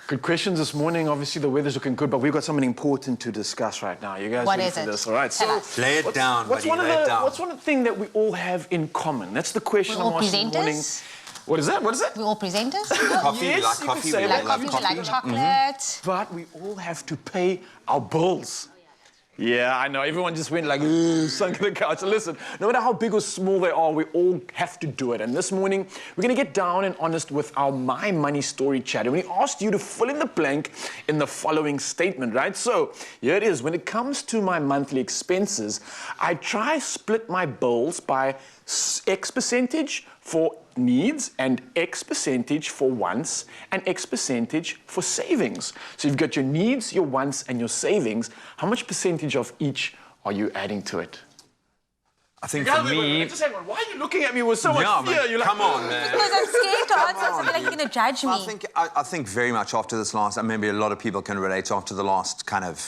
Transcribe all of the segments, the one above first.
Good questions this morning. Obviously, the weather's looking good, but we've got something important to discuss right now. You guys What ready is for it? this? All right. Tell So, us. Lay it down, buddy. Lay it down. What's one thing that we all have in common? That's the question We're all I'm asking this morning. presenters. What is that? What is that? We're all presenters. Coffee, Yes, we like you coffee, could say we that. all We love like coffee. chocolate. But we all have to pay our bills. Yeah, I know. Everyone just went like, ooh, sunk in the couch. Listen, no matter how big or small they are, we all have to do it. And this morning, we're going to get down and honest with our My Money Story chat. And we asked you to fill in the blank in the following statement, right? So here it is. When it comes to my monthly expenses, I try split my bills by X percentage for needs and X percentage for wants and X percentage for savings. So you've got your needs, your wants, and your savings. How much percentage of each are you adding to it? I think for me... Just hang on. Why are you looking at me with so much fear? Man, You're like, come on, man. Because I'm scared to answer, so I feel like you're going to judge me. I think very much after this last, and maybe a lot of people can relate after the last kind of,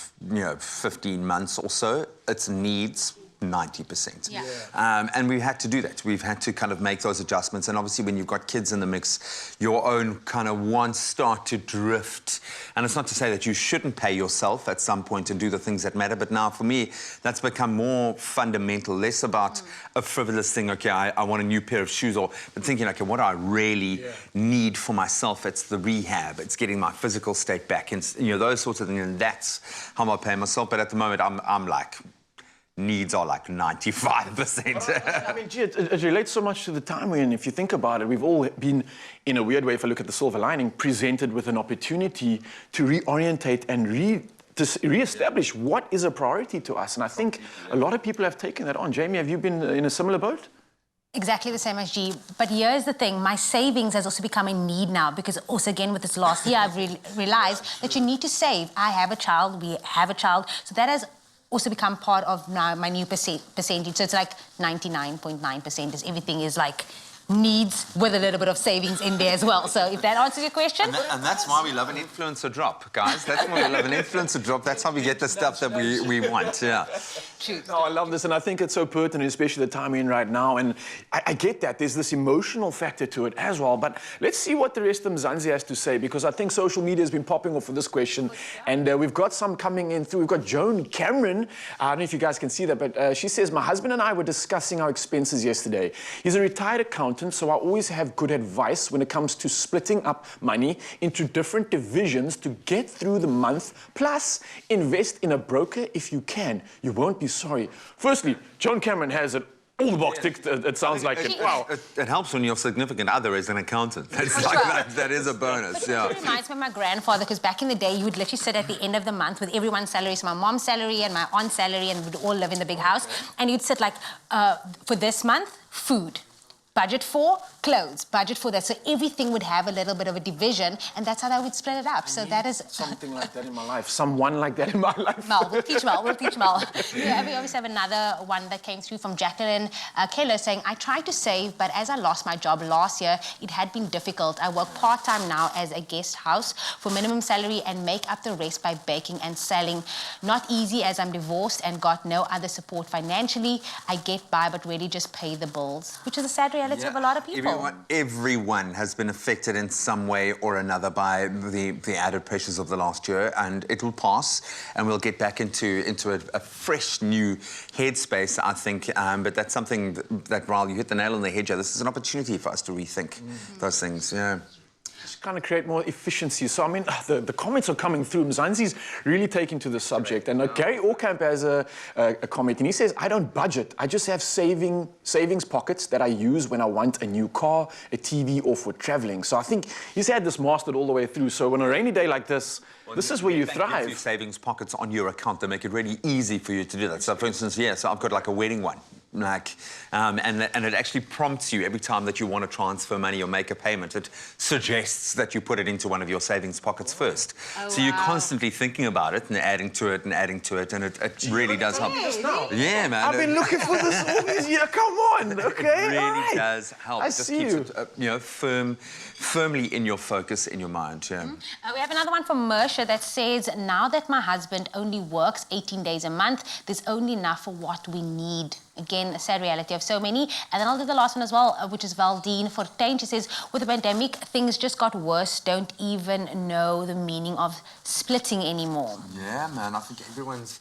15 months or so, it's needs 90%. Yeah. And we've had to do that. We've had to kind of make those adjustments. And obviously when you've got kids in the mix, your own kind of wants start to drift. And it's not to say that you shouldn't pay yourself at some point and do the things that matter. But now for me, that's become more fundamental, less about a frivolous thing. Okay, I want a new pair of shoes, but thinking, okay, what do I really need for myself? It's the rehab. It's getting my physical state back. And, those sorts of things. And that's how I pay myself. But at the moment, I'm like... needs are like 95%. I mean, gee, it relates so much to the time we're in. If you think about it, we've all been, in a weird way, if I look at the silver lining, presented with an opportunity to reorientate and re-establish what is a priority to us. And I think a lot of people have taken that on. Jamie, have you been in a similar boat? Exactly the same as G. But here's the thing, my savings has also become a need now because also again with this last year I've realized that you need to save. I have a child, we have a child, so that has also become part of now my new percentage. So it's like 99.9% is everything is like needs with a little bit of savings in there as well. So if that answers your question. And that's why we love an influencer drop, guys. That's why we love an influencer drop. That's how we get the stuff that we want, yeah. No, I love this, and I think it's so pertinent, especially the time we're in right now. And I get that. There's this emotional factor to it as well. But let's see what the rest of Mzansi has to say, because I think social media has been popping off for this question. And we've got some coming in through. We've got Joan Cameron. I don't know if you guys can see that, but she says, my husband and I were discussing our expenses yesterday. He's a retired accountant, so I always have good advice when it comes to splitting up money into different divisions to get through the month. Plus, invest in a broker if you can. You won't be sorry. Firstly, Joan Cameron has it. All the box ticked, it sounds like it. Wow. It helps when your significant other is an accountant. That's like that is a bonus, yeah. It reminds me of my grandfather, because back in the day, he would literally sit at the end of the month with everyone's salary, so my mom's salary and my aunt's salary, and we'd all live in the big house. And he'd sit like, for this month, food. Budget for clothes, budget for that. So everything would have a little bit of a division, and that's how I would split it up. So that is... something like that in my life. Someone like that in my life. Mel, we'll teach Mel, we'll teach Mel. Yeah, we obviously have another one that came through from Jacqueline Keller saying, I tried to save, but as I lost my job last year, it had been difficult. I work part-time now as a guest house for minimum salary and make up the rest by baking and selling. Not easy as I'm divorced and got no other support financially. I get by, but really just pay the bills, which is a sad reality of a lot of people. Everyone has been affected in some way or another by the added pressures of the last year, and it will pass, and we'll get back into a fresh new headspace, I think. But that's something that while you hit the nail on the head, Joe, this is an opportunity for us to rethink those things. Yeah. Kind of create more efficiency. So, I mean, the comments are coming through. Mzansi's really taking to the subject. And Gary Orkamp has a comment, and he says, I don't budget. I just have savings pockets that I use when I want a new car, a TV, or for traveling. So I think he's had this mastered all the way through. So on a rainy day like this, this is where you thrive. You savings pockets on your account that make it really easy for you to do that. So, for instance, so I've got like a wedding one. And it actually prompts you every time that you want to transfer money or make a payment. It suggests that you put it into one of your savings pockets first. So you're constantly thinking about it and adding to it and adding to it, and it really does help. Yeah, man. I've been looking for this all these years. Come on, okay? It really does help. I Just see keeps you. it, firmly in your focus, in your mind. Yeah. We have another one from Mersha that says, now that my husband only works 18 days a month, there's only enough for what we need. again, a sad reality of so many. And then I'll do the last one as well, which is Valdine Fortain. She says, with the pandemic, things just got worse. Don't even know the meaning of splitting anymore. Yeah, man, I think everyone's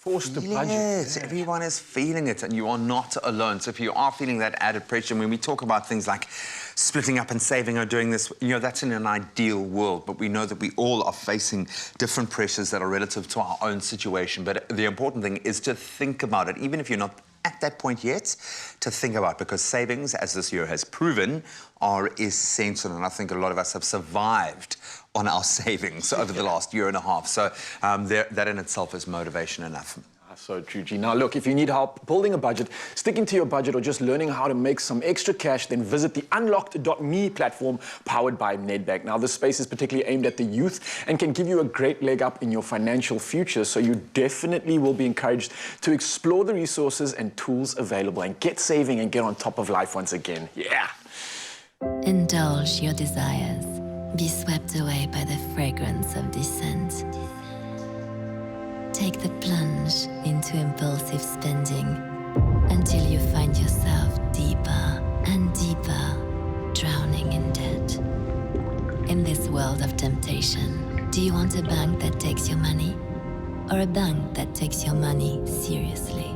Forced to budget. Yes, everyone is feeling it, and you are not alone. So if you are feeling that added pressure, when we talk about things like splitting up and saving or doing this, you know, that's in an ideal world, but we know that we all are facing different pressures that are relative to our own situation. But the important thing is to think about it, even if you're not at that point yet, to think about, because savings, as this year has proven, are essential. And I think a lot of us have survived on our savings over the last year and a half. So that in itself is motivation enough. So true, G. Now, look, if you need help building a budget, sticking to your budget, or just learning how to make some extra cash, then visit the Unlocked.me platform powered by Nedbank. Now, this space is particularly aimed at the youth and can give you a great leg up in your financial future. So you definitely will be encouraged to explore the resources and tools available and get saving and get on top of life once again. Yeah. Indulge your desires. Be swept away by the fragrance of dissent. Take the plunge into impulsive spending until you find yourself deeper and deeper, drowning in debt. In this world of temptation, do you want a bank that takes your money, or a bank that takes your money seriously?